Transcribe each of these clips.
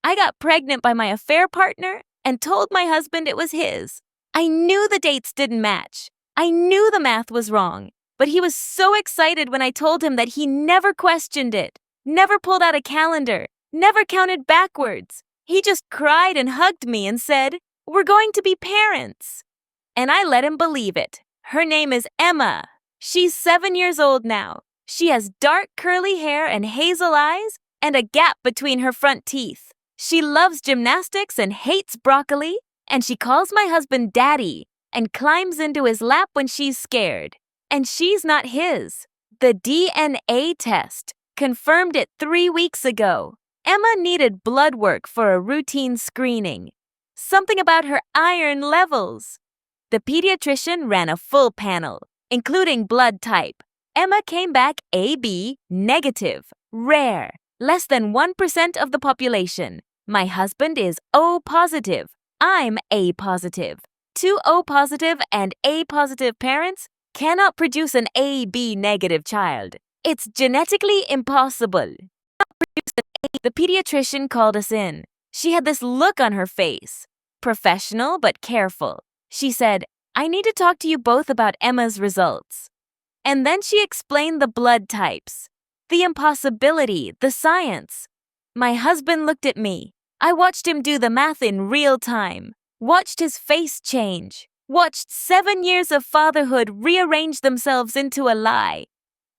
I got pregnant by my affair partner and told my husband it was his. I knew the dates didn't match. I knew the math was wrong. But he was so excited when I told him that he never questioned it, never pulled out a calendar, never counted backwards. He just cried and hugged me and said, "We're going to be parents." And I let him believe it. Her name is Emma. She's 7 years old now. She has dark curly hair and hazel eyes and a gap between her front teeth. She loves gymnastics and hates broccoli, and she calls my husband Daddy and climbs into his lap when she's scared. And she's not his. The DNA test confirmed it 3 weeks ago. Emma needed blood work for a routine screening. Something about her iron levels. The pediatrician ran a full panel, including blood type. Emma came back AB negative, rare, less than 1% of the population. My husband is O positive. I'm A positive. Two O positive and A positive parents cannot produce an AB negative child. It's genetically impossible. The pediatrician called us in. She had this look on her face, professional but careful. She said, "I need to talk to you both about Emma's results." And then she explained the blood types, the impossibility, the science. My husband looked at me. I watched him do the math in real time, watched his face change, watched 7 years of fatherhood rearrange themselves into a lie.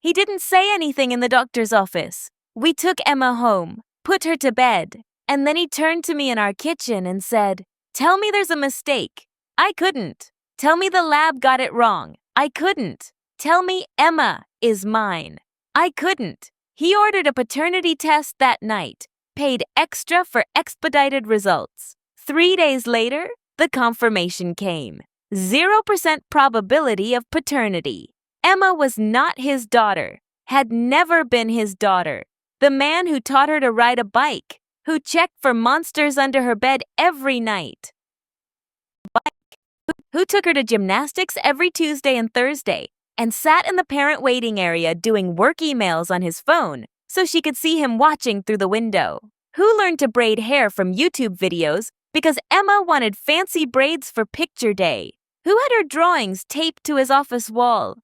He didn't say anything in the doctor's office. We took Emma home, put her to bed, and then he turned to me in our kitchen and said, "Tell me there's a mistake." I couldn't. Tell me the lab got it wrong. I couldn't. Tell me Emma is mine. I couldn't. He ordered a paternity test that night, paid extra for expedited results. 3 days later, the confirmation came. 0% probability of paternity. Emma was not his daughter, had never been his daughter. The man who taught her to ride a bike, who checked for monsters under her bed every night. Who took her to gymnastics every Tuesday and Thursday and sat in the parent waiting area doing work emails on his phone so she could see him watching through the window. Who learned to braid hair from YouTube videos because Emma wanted fancy braids for picture day. Who had her drawings taped to his office wall.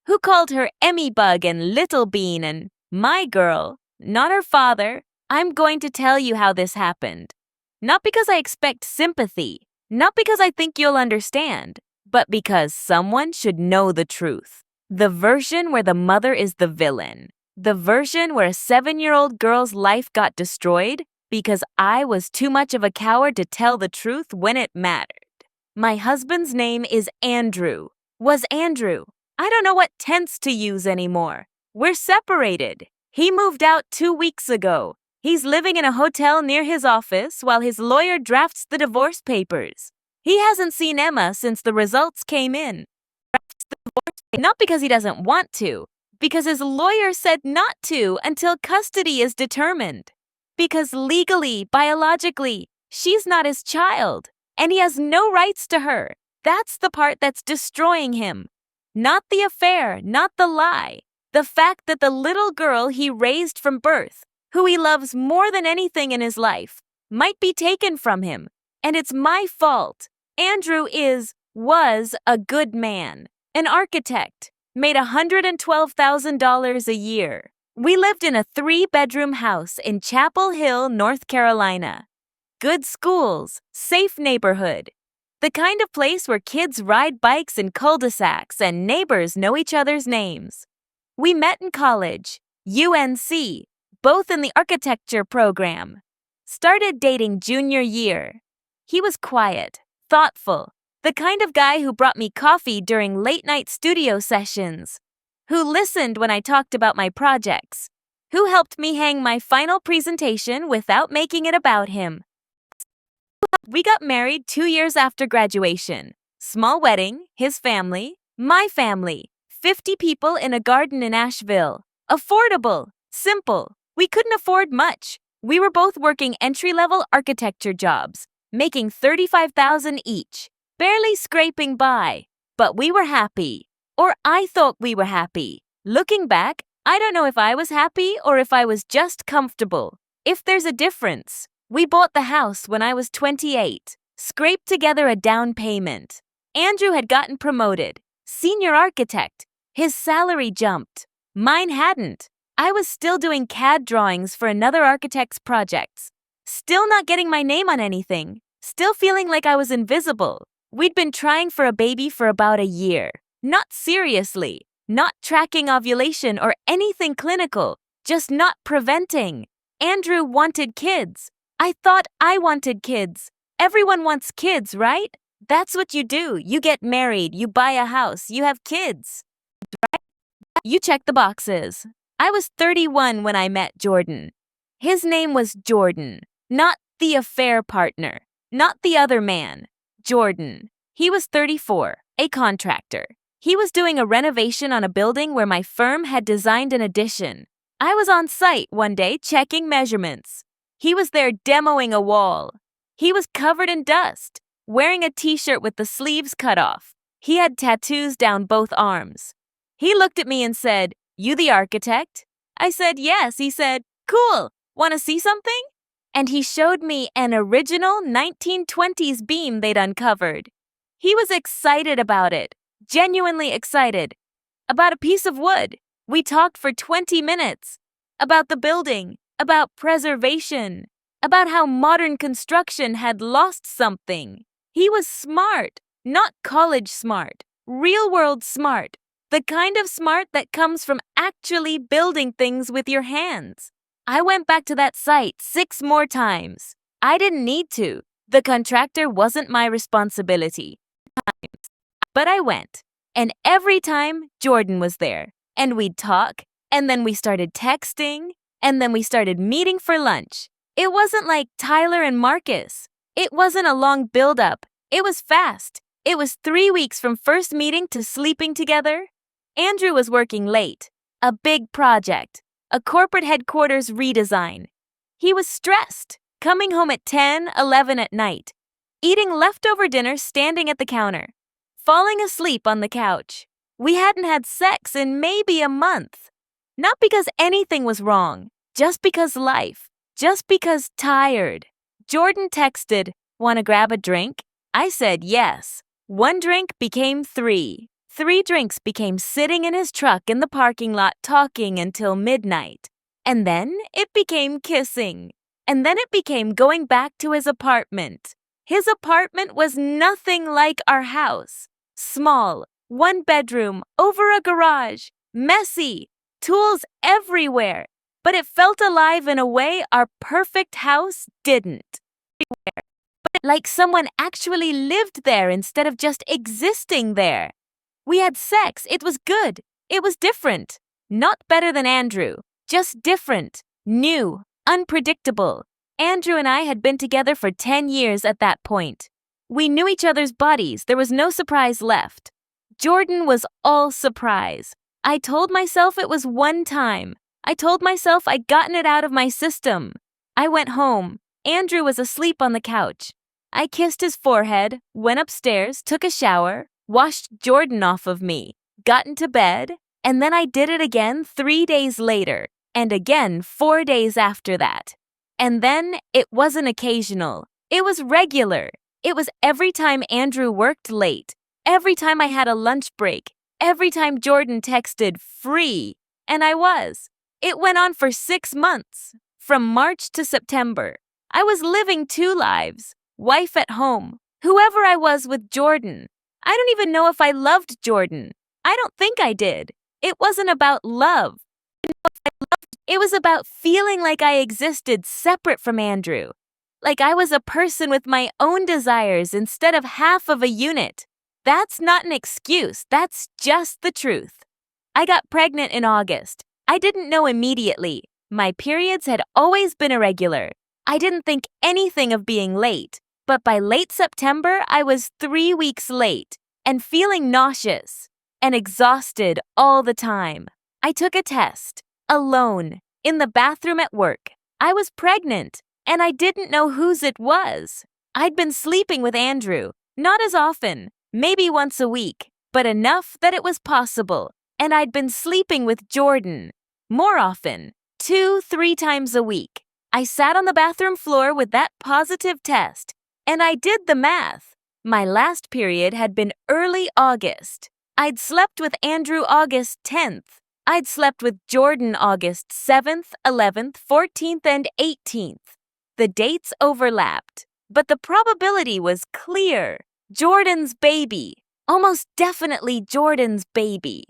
Who called her Emmy Bug and Little Bean and my girl, not her father. I'm going to tell you how this happened. Not because I expect sympathy, not because I think you'll understand, but because someone should know the truth. The version where the mother is the villain. The version where a 7-year-old girl's life got destroyed because I was too much of a coward to tell the truth when it mattered. My husband's name is Andrew. Was Andrew. I don't know what tense to use anymore. We're separated. He moved out 2 weeks ago. He's living in a hotel near his office while his lawyer drafts the divorce papers. He hasn't seen Emma since the results came in. Not because he doesn't want to, because his lawyer said not to until custody is determined. Because legally, biologically, she's not his child, and he has no rights to her. That's the part that's destroying him. Not the affair, not the lie. The fact that the little girl he raised from birth, who he loves more than anything in his life, might be taken from him. And it's my fault. Andrew was a good man, an architect, made $112,000 a year. We lived in a 3-bedroom house in Chapel Hill, North Carolina. Good schools, safe neighborhood. The kind of place where kids ride bikes in cul-de-sacs and neighbors know each other's names. We met in college, UNC, both in the architecture program. Started dating junior year. He was quiet, thoughtful, the kind of guy who brought me coffee during late-night studio sessions, who listened when I talked about my projects, who helped me hang my final presentation without making it about him. We got married 2 years after graduation. Small wedding, his family, my family, 50 people in a garden in Asheville. Affordable, simple. We couldn't afford much. We were both working entry-level architecture jobs, making $35,000 each, barely scraping by. But we were happy. Or I thought we were happy. Looking back, I don't know if I was happy or if I was just comfortable. If there's a difference. We bought the house when I was 28, scraped together a down payment. Andrew had gotten promoted, senior architect. His salary jumped. Mine hadn't. I was still doing CAD drawings for another architect's projects. Still not getting my name on anything. Still feeling like I was invisible. We'd been trying for a baby for about a year. Not seriously. Not tracking ovulation or anything clinical. Just not preventing. Andrew wanted kids. I thought I wanted kids. Everyone wants kids, right? That's what you do. You get married, you buy a house, you have kids. Right? You check the boxes. I was 31 when I met Jordan. His name was Jordan, not the affair partner, not the other man. Jordan. He was 34, a contractor. He was doing a renovation on a building where my firm had designed an addition. I was on site one day checking measurements. He was there demoing a wall. He was covered in dust, wearing a t-shirt with the sleeves cut off. He had tattoos down both arms. He looked at me and said, "You the architect?" I said, "Yes." He said, "Cool. Want to see something?" And he showed me an original 1920s beam they'd uncovered. He was excited about it, genuinely excited. About a piece of wood. We talked for 20 minutes. About the building, about preservation, about how modern construction had lost something. He was smart, not college smart, real-world smart. The kind of smart that comes from actually building things with your hands. I went back to that site 6 more times. I didn't need to. The contractor wasn't my responsibility. But I went. And every time, Jordan was there. And we'd talk. And then we started texting. And then we started meeting for lunch. It wasn't like Tyler and Marcus. It wasn't a long build-up. It was fast. It was 3 weeks from first meeting to sleeping together. Andrew was working late. A big project. A corporate headquarters redesign. He was stressed, coming home at 10, 11 at night. Eating leftover dinner standing at the counter. Falling asleep on the couch. We hadn't had sex in maybe a month. Not because anything was wrong. Just because life. Just because tired. Jordan texted, "Want to grab a drink?" I said yes. 1 drink became 3. 3 drinks became sitting in his truck in the parking lot talking until midnight. And then it became kissing. And then it became going back to his apartment. His apartment was nothing like our house. Small, 1 bedroom, over a garage, messy, tools everywhere. But it felt alive in a way our perfect house didn't. But like someone actually lived there instead of just existing there. We had sex. It was good. It was different. Not better than Andrew. Just different. New. Unpredictable. Andrew and I had been together for 10 years at that point. We knew each other's bodies. There was no surprise left. Jordan was all surprise. I told myself it was one time. I told myself I'd gotten it out of my system. I went home. Andrew was asleep on the couch. I kissed his forehead, went upstairs, took a shower, washed Jordan off of me, got into bed, and then I did it again 3 days later, and again 4 days after that. And then it wasn't occasional. It was regular. It was every time Andrew worked late, every time I had a lunch break, every time Jordan texted free, and I was. It went on for 6 months, from March to September. I was living 2 lives, wife at home, whoever I was with Jordan. I don't even know if I loved Jordan. I don't think I did. It wasn't about love. It was about feeling like I existed separate from Andrew. Like I was a person with my own desires instead of half of a unit. That's not an excuse. That's just the truth. I got pregnant in August. I didn't know immediately. My periods had always been irregular. I didn't think anything of being late. But by late September, I was 3 weeks late and feeling nauseous and exhausted all the time. I took a test, alone, in the bathroom at work. I was pregnant, and I didn't know whose it was. I'd been sleeping with Andrew, not as often, maybe once a week, but enough that it was possible. And I'd been sleeping with Jordan, more often, 2-3 times a week. I sat on the bathroom floor with that positive test, and I did the math. My last period had been early August. I'd slept with Andrew August 10th. I'd slept with Jordan August 7th, 11th, 14th, and 18th. The dates overlapped, but the probability was clear. Jordan's baby. Almost definitely Jordan's baby.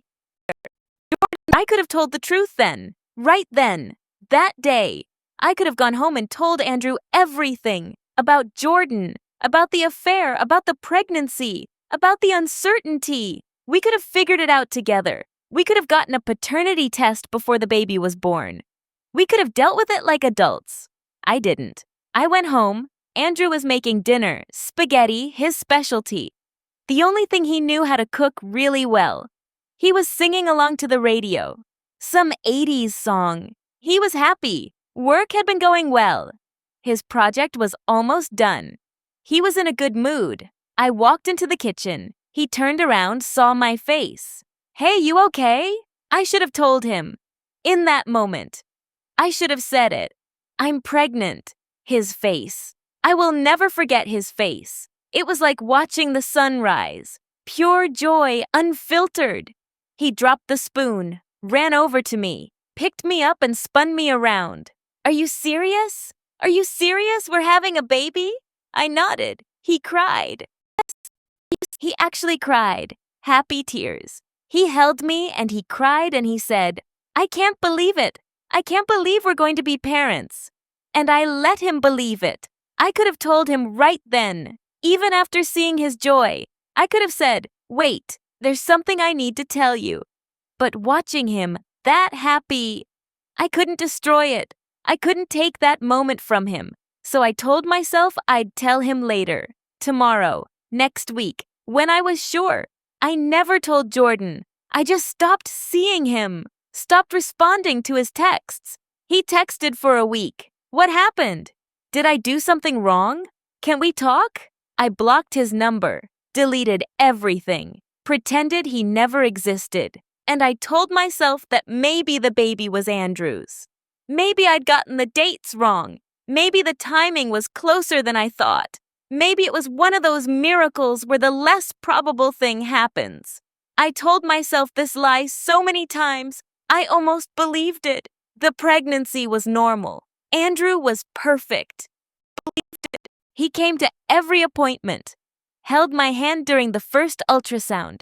I could have told the truth then. Right then. That day. I could have gone home and told Andrew everything. About Jordan. About the affair. About the pregnancy. About the uncertainty. We could have figured it out together. We could have gotten a paternity test before the baby was born. We could have dealt with it like adults. I didn't. I went home. Andrew was making dinner, spaghetti, his specialty. The only thing he knew how to cook really well. He was singing along to the radio. Some 80s song. He was happy. Work had been going well. His project was almost done. He was in a good mood. I walked into the kitchen. He turned around, saw my face. "Hey, you okay?" I should have told him. In that moment. I should have said it. "I'm pregnant." His face. I will never forget his face. It was like watching the sunrise. Pure joy, unfiltered. He dropped the spoon, ran over to me, picked me up and spun me around. "Are you serious? Are you serious? We're having a baby?" I nodded. He cried. He actually cried. Happy tears. He held me and he cried and he said, "I can't believe it. I can't believe we're going to be parents." And I let him believe it. I could have told him right then, even after seeing his joy. I could have said, "Wait, there's something I need to tell you." But watching him, that happy, I couldn't destroy it. I couldn't take that moment from him. So I told myself I'd tell him later, tomorrow, next week, when I was sure. I never told Jordan. I just stopped seeing him, stopped responding to his texts. He texted for a week. What happened? Did I do something wrong? Can we talk? I blocked his number, deleted everything, pretended he never existed, and I told myself that maybe the baby was Andrew's. Maybe I'd gotten the dates wrong. Maybe the timing was closer than I thought. Maybe it was one of those miracles where the less probable thing happens. I told myself this lie so many times, I almost believed it. The pregnancy was normal. Andrew was perfect. Believed it. He came to every appointment. Held my hand during the first ultrasound.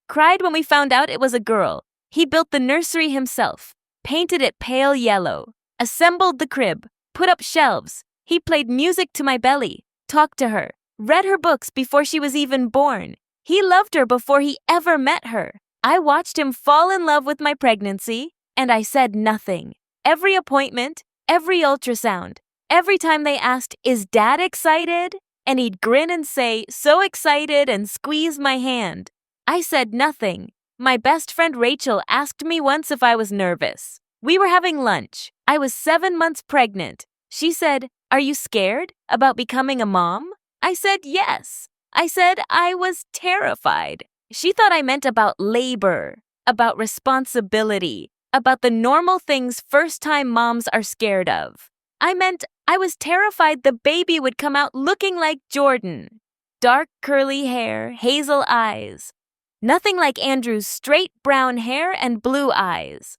Cried when we found out it was a girl. He built the nursery himself. Painted it pale yellow. Assembled the crib. Put up shelves. He played music to my belly. Talked to her. Read her books before she was even born. He loved her before he ever met her. I watched him fall in love with my pregnancy, and I said nothing. Every appointment, every ultrasound, every time they asked, "Is Dad excited?" And he'd grin and say, "So excited," and squeeze my hand. I said nothing. My best friend Rachel asked me once if I was nervous. We were having lunch. I was 7 months pregnant. She said, "Are you scared about becoming a mom?" I said yes. I said I was terrified. She thought I meant about labor, about responsibility, about the normal things first-time moms are scared of. I meant I was terrified the baby would come out looking like Jordan. Dark curly hair, hazel eyes. Nothing like Andrew's straight brown hair and blue eyes.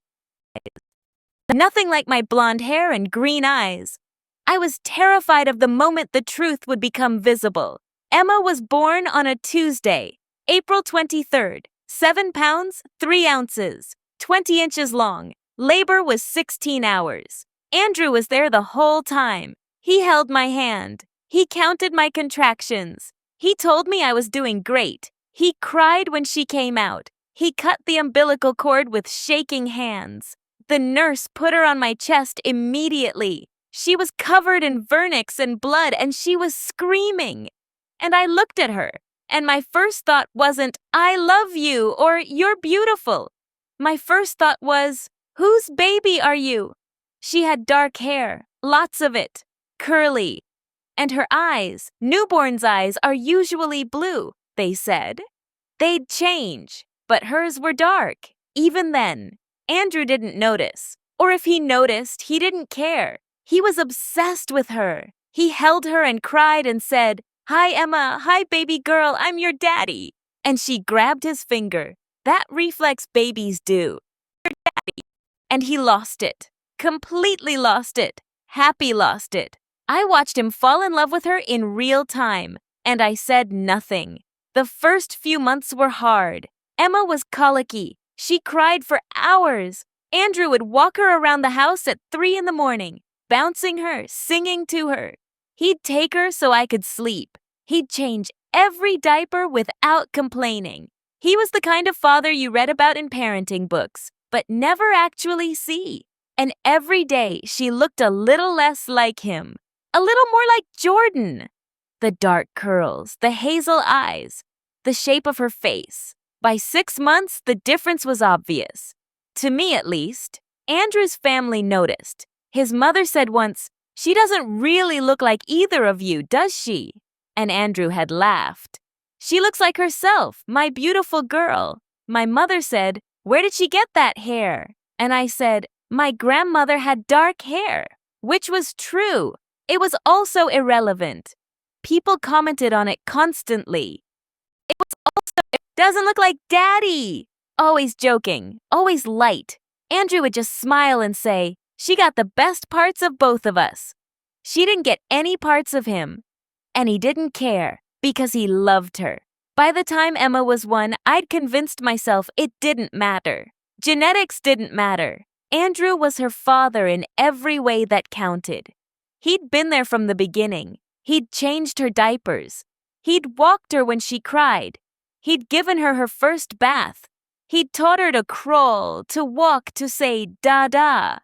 Nothing like my blonde hair and green eyes. I was terrified of the moment the truth would become visible. Emma was born on a Tuesday, April 23rd, 7 pounds, 3 ounces, 20 inches long. Labor was 16 hours. Andrew was there the whole time. He held my hand. He counted my contractions. He told me I was doing great. He cried when she came out. He cut the umbilical cord with shaking hands. The nurse put her on my chest immediately. She was covered in vernix and blood, and she was screaming. And I looked at her, and my first thought wasn't, "I love you," or "You're beautiful." My first thought was, "Whose baby are you?" She had dark hair, lots of it, curly. And her eyes, newborn's eyes, are usually blue, they said. They'd change, but hers were dark, even then. Andrew didn't notice. Or if he noticed, he didn't care. He was obsessed with her. He held her and cried and said, "Hi, Emma. Hi, baby girl. I'm your daddy." And she grabbed his finger. That reflex babies do. And he lost it. Completely lost it. Happy lost it. I watched him fall in love with her in real time, and I said nothing. The first few months were hard. Emma was colicky. She cried for hours. Andrew would walk her around the house at 3 in the morning, bouncing her, singing to her. He'd take her so I could sleep. He'd change every diaper without complaining. He was the kind of father you read about in parenting books, but never actually see. And every day she looked a little less like him, a little more like Jordan. The dark curls, the hazel eyes, the shape of her face. By 6 months, the difference was obvious. To me, at least. Andrew's family noticed. His mother said once, "She doesn't really look like either of you, does she?" And Andrew had laughed. "She looks like herself, my beautiful girl." My mother said, "Where did she get that hair?" And I said, "My grandmother had dark hair," which was true. It was also irrelevant. People commented on it constantly. It was also, "It doesn't look like Daddy." Always joking, always light. Andrew would just smile and say, "She got the best parts of both of us." She didn't get any parts of him. And he didn't care, because he loved her. By the time Emma was 1, I'd convinced myself it didn't matter. Genetics didn't matter. Andrew was her father in every way that counted. He'd been there from the beginning. He'd changed her diapers. He'd walked her when she cried. He'd given her her first bath. He'd taught her to crawl, to walk, to say da-da.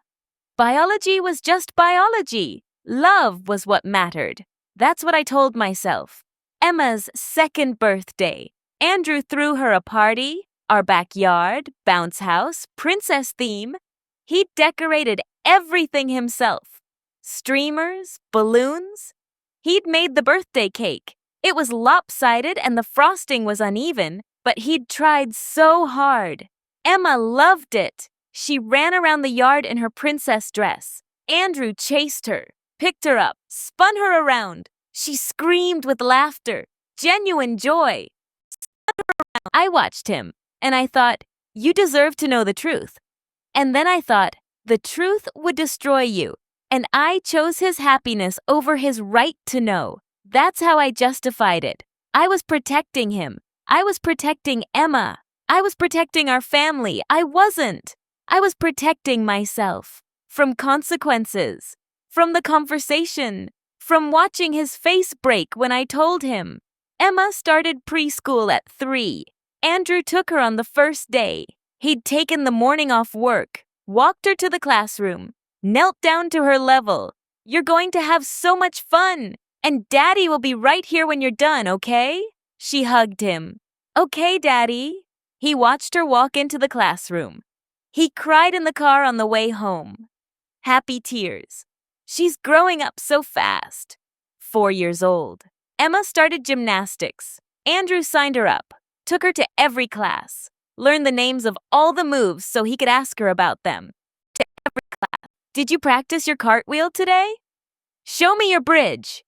Biology was just biology. Love was what mattered. That's what I told myself. Emma's 2nd birthday. Andrew threw her a party, our backyard, bounce house, princess theme. He decorated everything himself. Streamers, balloons. He'd made the birthday cake. It was lopsided and the frosting was uneven, but he'd tried so hard. Emma loved it. She ran around the yard in her princess dress. Andrew chased her, picked her up, spun her around. She screamed with laughter, genuine joy. I watched him, and I thought, "You deserve to know the truth." And then I thought, the truth would destroy you, and I chose his happiness over his right to know. That's how I justified it. I was protecting him. I was protecting Emma. I was protecting our family. I wasn't. I was protecting myself. From consequences. From the conversation. From watching his face break when I told him. Emma started preschool at 3. Andrew took her on the first day. He'd taken the morning off work, walked her to the classroom, knelt down to her level. "You're going to have so much fun, and Daddy will be right here when you're done, okay?" She hugged him. "Okay, Daddy." He watched her walk into the classroom. He cried in the car on the way home. Happy tears. She's growing up so fast. 4 years old. Emma started gymnastics. Andrew signed her up, took her to every class, learned the names of all the moves so he could ask her about them. To every class. "Did you practice your cartwheel today? Show me your bridge."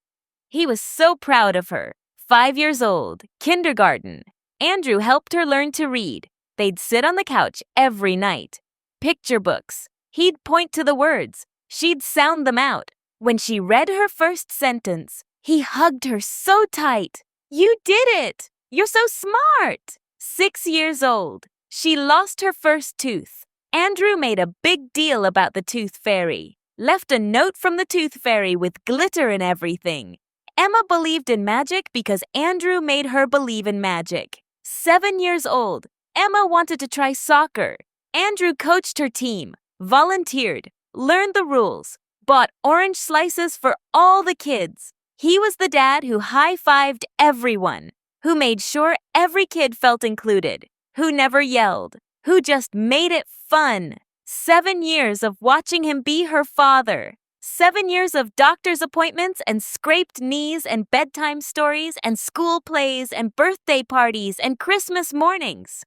He was so proud of her. 5 years old, kindergarten. Andrew helped her learn to read. They'd sit on the couch every night. Picture books. He'd point to the words. She'd sound them out. When she read her first sentence, he hugged her so tight. "You did it! You're so smart!" 6 years old. She lost her first tooth. Andrew made a big deal about the tooth fairy. Left a note from the tooth fairy with glitter and everything. Emma believed in magic because Andrew made her believe in magic. 7 years old. Emma wanted to try soccer. Andrew coached her team, volunteered, learned the rules, bought orange slices for all the kids. He was the dad who high-fived everyone, who made sure every kid felt included, who never yelled, who just made it fun. 7 years of watching him be her father. 7 years of doctor's appointments and scraped knees and bedtime stories and school plays and birthday parties and Christmas mornings.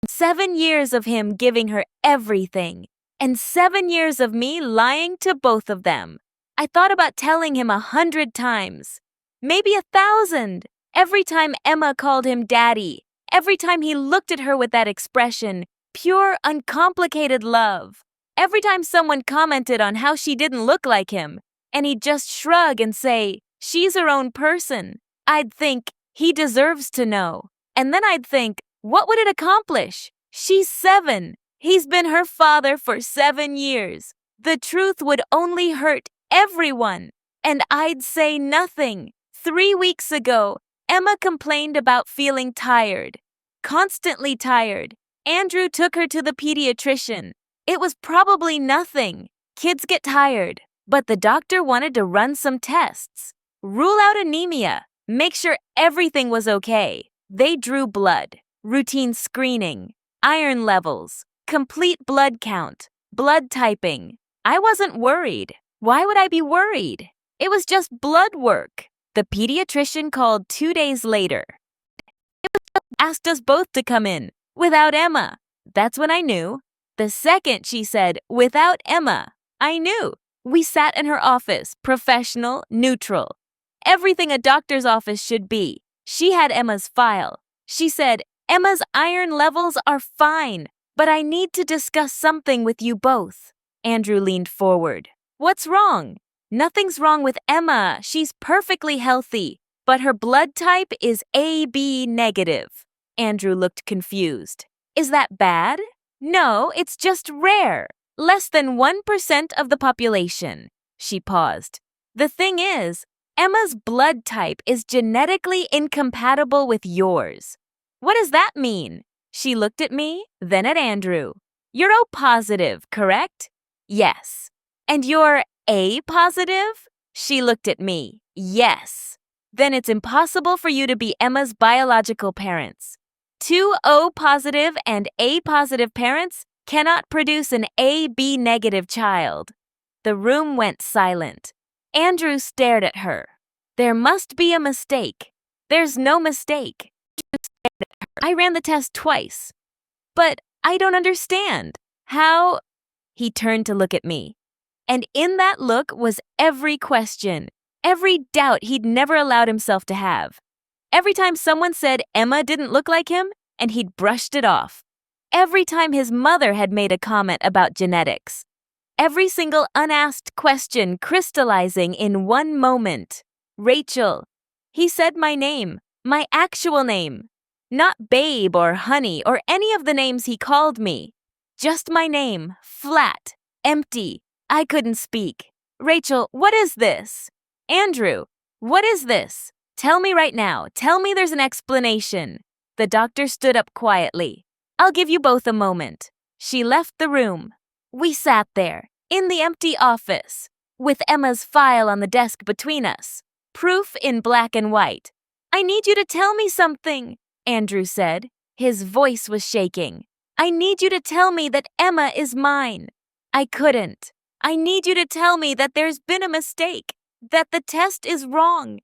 7 years of him giving her everything. And 7 years of me lying to both of them. I thought about telling him 100 times. Maybe 1,000. Every time Emma called him daddy. Every time he looked at her with that expression. Pure, uncomplicated love. Every time someone commented on how she didn't look like him, and he'd just shrug and say, she's her own person, I'd think, he deserves to know. And then I'd think, what would it accomplish? She's 7. He's been her father for 7 years. The truth would only hurt everyone. And I'd say nothing. 3 weeks ago, Emma complained about feeling tired. Constantly tired. Andrew took her to the pediatrician. It was probably nothing. Kids get tired. But the doctor wanted to run some tests. Rule out anemia. Make sure everything was okay. They drew blood. Routine screening. Iron levels. Complete blood count. Blood typing. I wasn't worried. Why would I be worried? It was just blood work. The pediatrician called 2 days later. Asked us both to come in. Without Emma. That's when I knew. The second she said, without Emma, I knew. We sat in her office, professional, neutral. Everything a doctor's office should be. She had Emma's file. She said, Emma's iron levels are fine, but I need to discuss something with you both. Andrew leaned forward. What's wrong? Nothing's wrong with Emma. She's perfectly healthy, but her blood type is AB negative. Andrew looked confused. Is that bad? No, it's just rare. Less than 1% of the population. She paused. The thing is, Emma's blood type is genetically incompatible with yours. What does that mean? She looked at me, then at Andrew. You're O positive, correct? Yes. And you're A positive? She looked at me. Yes. Then it's impossible for you to be Emma's biological parents. 2 O positive and A positive parents cannot produce an AB negative child. The room went silent. Andrew stared at her. There must be a mistake. There's no mistake. I ran the test twice. But I don't understand. How? He turned to look at me. And in that look was every question, every doubt he'd never allowed himself to have. Every time someone said Emma didn't look like him, and he'd brushed it off. Every time his mother had made a comment about genetics. Every single unasked question crystallizing in one moment. Rachel. He said my name, my actual name. Not babe or honey or any of the names he called me. Just my name, flat, empty. I couldn't speak. Rachel, what is this? Andrew, what is this? Tell me right now. Tell me there's an explanation. The doctor stood up quietly. I'll give you both a moment. She left the room. We sat there, in the empty office, with Emma's file on the desk between us. Proof in black and white. I need you to tell me something, Andrew said. His voice was shaking. I need you to tell me that Emma is mine. I couldn't. I need you to tell me that there's been a mistake, that the test is wrong.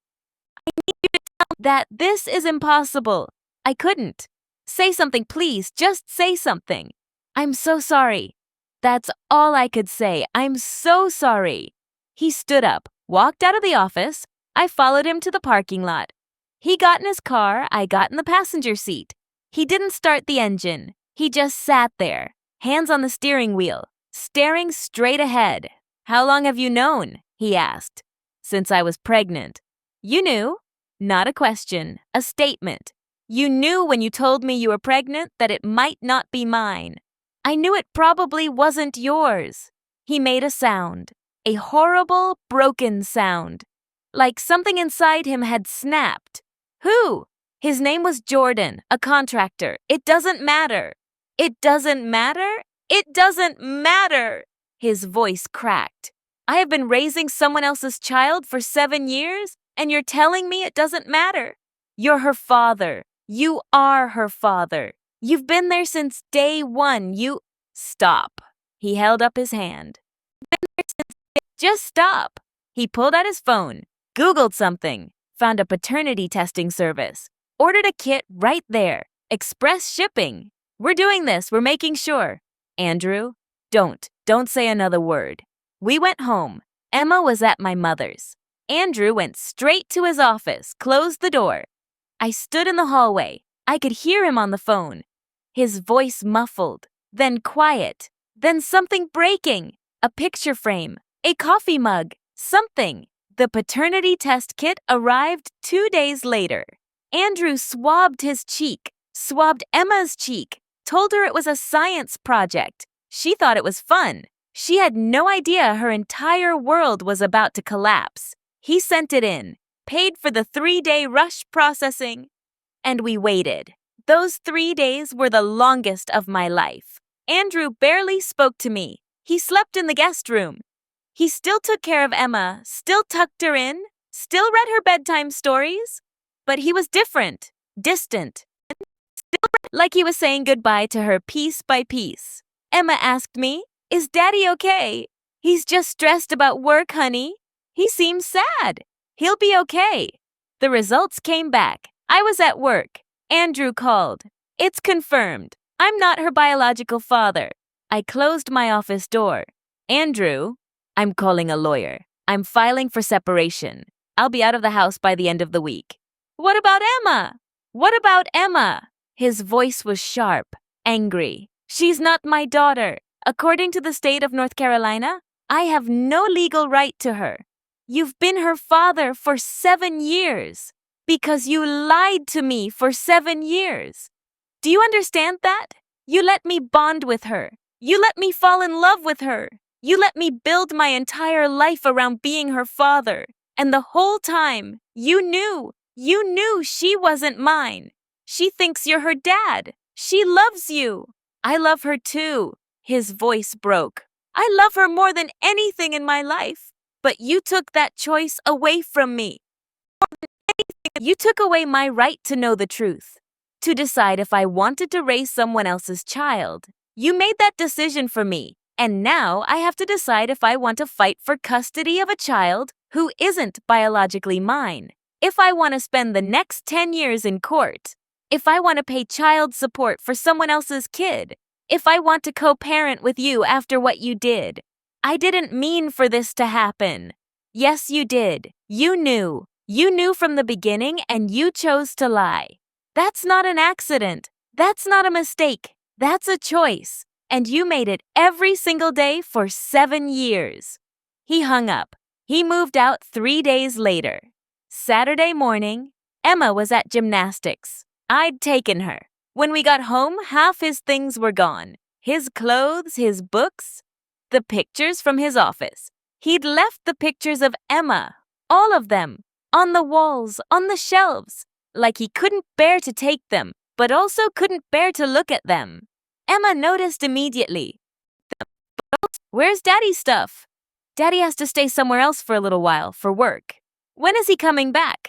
I need you to tell me that this is impossible. I couldn't. Say something, please. Just say something. I'm so sorry. That's all I could say. I'm so sorry. He stood up, walked out of the office. I followed him to the parking lot. He got in his car. I got in the passenger seat. He didn't start the engine. He just sat there, hands on the steering wheel, staring straight ahead. How long have you known? He asked. Since I was pregnant. You knew? Not a question, a statement. You knew when you told me you were pregnant that it might not be mine. I knew it probably wasn't yours. He made a sound, a horrible, broken sound, like something inside him had snapped. Who? His name was Jordan, a contractor. It doesn't matter. It doesn't matter? It doesn't matter. His voice cracked. I have been raising someone else's child for 7 years, and you're telling me it doesn't matter? You're her father. You are her father. You've been there since day one. Stop. He held up his hand. Just stop. He pulled out his phone, Googled something, found a paternity testing service, ordered a kit right there. Express shipping. We're doing this. We're making sure. Andrew, Don't say another word. We went home. Emma was at my mother's. Andrew went straight to his office, closed the door. I stood in the hallway. I could hear him on the phone. His voice muffled, then quiet, then something breaking. A picture frame, a coffee mug, something. The paternity test kit arrived 2 days later. Andrew swabbed his cheek, swabbed Emma's cheek, told her it was a science project. She thought it was fun. She had no idea her entire world was about to collapse. He sent it in, paid for the 3-day rush processing, and we waited. Those 3 days were the longest of my life. Andrew barely spoke to me. He slept in the guest room. He still took care of Emma, still tucked her in, still read her bedtime stories. But he was different, distant, still like he was saying goodbye to her piece by piece. Emma asked me, "Is Daddy okay?" "He's just stressed about work, honey. He seems sad. He'll be okay." The results came back. I was at work. Andrew called. "It's confirmed. I'm not her biological father." I closed my office door. "Andrew, I'm calling a lawyer. I'm filing for separation. I'll be out of the house by the end of the week." "What about Emma? What about Emma?" His voice was sharp, angry. "She's not my daughter. According to the state of North Carolina, I have no legal right to her. You've been her father for 7 years because you lied to me for 7 years. Do you understand that? You let me bond with her. You let me fall in love with her. You let me build my entire life around being her father. And the whole time, you knew she wasn't mine. She thinks you're her dad. She loves you. I love her too." His voice broke. "I love her more than anything in my life. But you took that choice away from me. You took away my right to know the truth, to decide if I wanted to raise someone else's child. You made that decision for me, and now I have to decide if I want to fight for custody of a child who isn't biologically mine, if I want to spend the next 10 years in court, if I want to pay child support for someone else's kid, if I want to co-parent with you after what you did. I didn't mean for this to happen." "Yes, you did. You knew. You knew from the beginning and you chose to lie. That's not an accident. That's not a mistake. That's a choice. And you made it every single day for 7 years." He hung up. He moved out 3 days later. Saturday morning, Emma was at gymnastics. I'd taken her. When we got home, half his things were gone. His clothes, his books, the pictures from his office. He'd left the pictures of Emma, all of them, on the walls, on the shelves, like he couldn't bear to take them, but also couldn't bear to look at them. Emma noticed immediately. "Where's Daddy's stuff?" "Daddy has to stay somewhere else for a little while, for work." "When is he coming back?"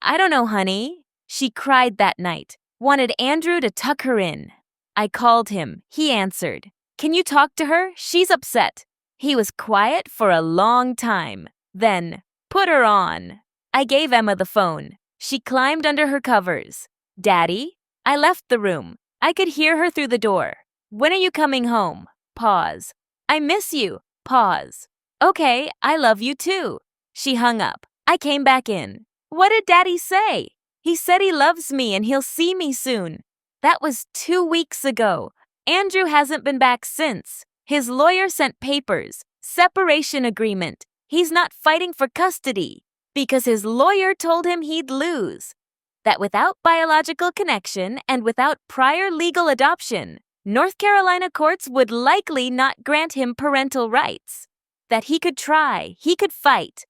"I don't know, honey." She cried that night, wanted Andrew to tuck her in. I called him. He answered. "Can you talk to her? She's upset." He was quiet for a long time. Then, "Put her on." I gave Emma the phone. She climbed under her covers. "Daddy?" I left the room. I could hear her through the door. "When are you coming home?" Pause. "I miss you." Pause. "Okay, I love you too." She hung up. I came back in. "What did Daddy say?" "He said he loves me and he'll see me soon." That was 2 weeks ago. Andrew hasn't been back since. His lawyer sent papers, separation agreement. He's not fighting for custody because his lawyer told him he'd lose. That without biological connection and without prior legal adoption, North Carolina courts would likely not grant him parental rights. That he could try, he could fight,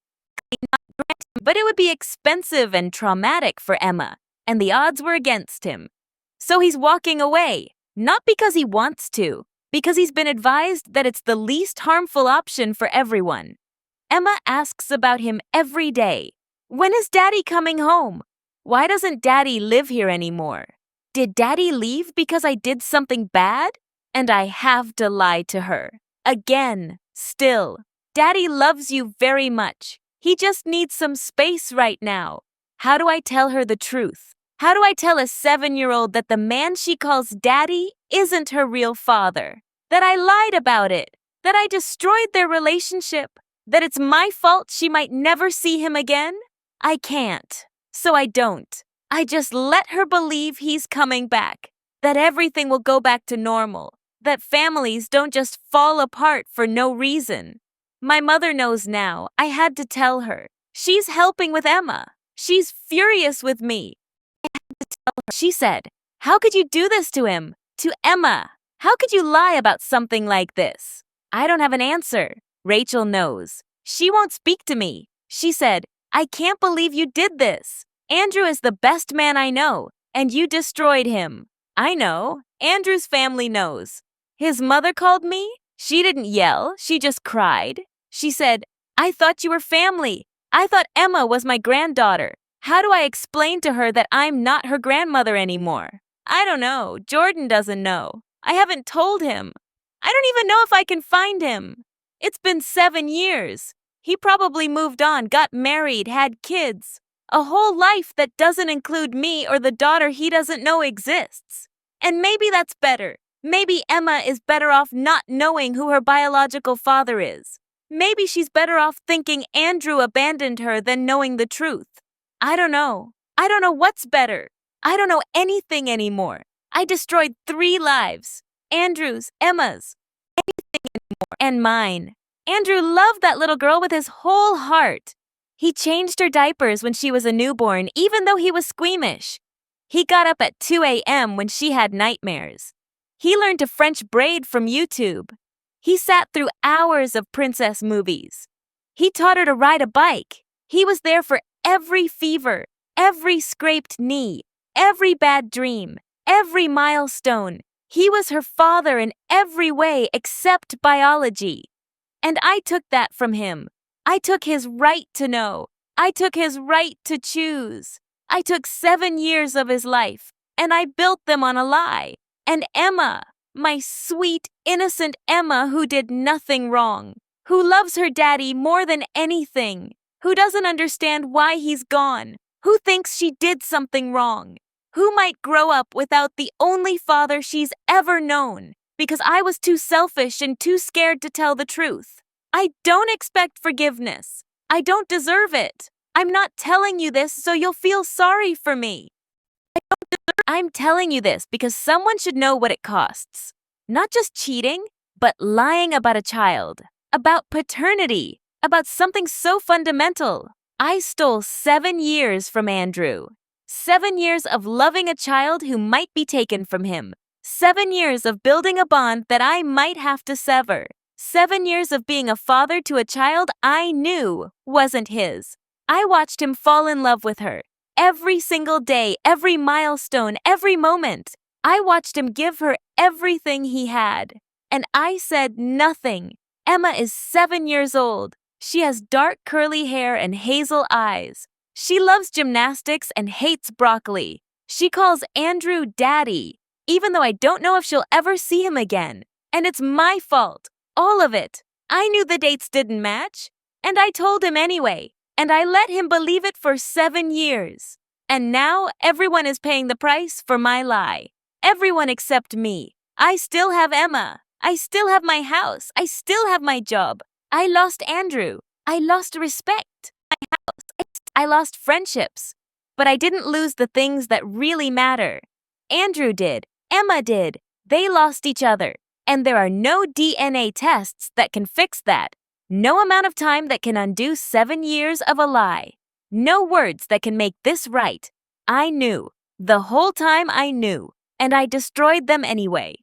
but it would be expensive and traumatic for Emma, and the odds were against him. So he's walking away. Not because he wants to, because he's been advised that it's the least harmful option for everyone. Emma asks about him every day. "When is Daddy coming home? Why doesn't Daddy live here anymore? Did Daddy leave because I did something bad?" And I have to lie to her. Again, still. "Daddy loves you very much. He just needs some space right now." How do I tell her the truth? How do I tell a 7-year-old that the man she calls Daddy isn't her real father? That I lied about it? That I destroyed their relationship? That it's my fault she might never see him again? I can't. So I don't. I just let her believe he's coming back. That everything will go back to normal. That families don't just fall apart for no reason. My mother knows now. I had to tell her. She's helping with Emma. She's furious with me. She said, "How could you do this to him? To Emma? How could you lie about something like this?" I don't have an answer. Rachel knows. She won't speak to me. She said, "I can't believe you did this. Andrew is the best man I know, and you destroyed him." I know. Andrew's family knows. His mother called me. She didn't yell. She just cried. She said, "I thought you were family. I thought Emma was my granddaughter. How do I explain to her that I'm not her grandmother anymore?" I don't know. Jordan doesn't know. I haven't told him. I don't even know if I can find him. It's been 7 years. He probably moved on, got married, had kids. A whole life that doesn't include me or the daughter he doesn't know exists. And maybe that's better. Maybe Emma is better off not knowing who her biological father is. Maybe she's better off thinking Andrew abandoned her than knowing the truth. I don't know. I don't know what's better. I don't know anything anymore. I destroyed 3 lives. Andrew's, Emma's, and mine. Andrew loved that little girl with his whole heart. He changed her diapers when she was a newborn, even though he was squeamish. He got up at 2 a.m. when she had nightmares. He learned to French braid from YouTube. He sat through hours of princess movies. He taught her to ride a bike. He was there for every fever, every scraped knee, every bad dream, every milestone. He was her father in every way except biology. And I took that from him. I took his right to know. I took his right to choose. I took 7 years of his life, and I built them on a lie. And Emma, my sweet, innocent Emma who did nothing wrong, who loves her daddy more than anything, who doesn't understand why he's gone, who thinks she did something wrong, who might grow up without the only father she's ever known, because I was too selfish and too scared to tell the truth. I don't expect forgiveness. I don't deserve it. I'm not telling you this so you'll feel sorry for me. I'm telling you this because someone should know what it costs. Not just cheating, but lying about a child, about paternity, about something so fundamental. I stole 7 years from Andrew. 7 years of loving a child who might be taken from him. 7 years of building a bond that I might have to sever. 7 years of being a father to a child I knew wasn't his. I watched him fall in love with her. Every single day, every milestone, every moment. I watched him give her everything he had. And I said nothing. Emma is 7 years old. She has dark curly hair and hazel eyes. She loves gymnastics and hates broccoli. She calls Andrew Daddy, even though I don't know if she'll ever see him again. And it's my fault. All of it. I knew the dates didn't match. And I told him anyway. And I let him believe it for 7 years. And now everyone is paying the price for my lie. Everyone except me. I still have Emma. I still have my house. I still have my job. I lost Andrew. I lost respect. My house. I lost friendships. But I didn't lose the things that really matter. Andrew did. Emma did. They lost each other. And there are no DNA tests that can fix that. No amount of time that can undo 7 years of a lie. No words that can make this right. I knew. The whole time I knew. And I destroyed them anyway.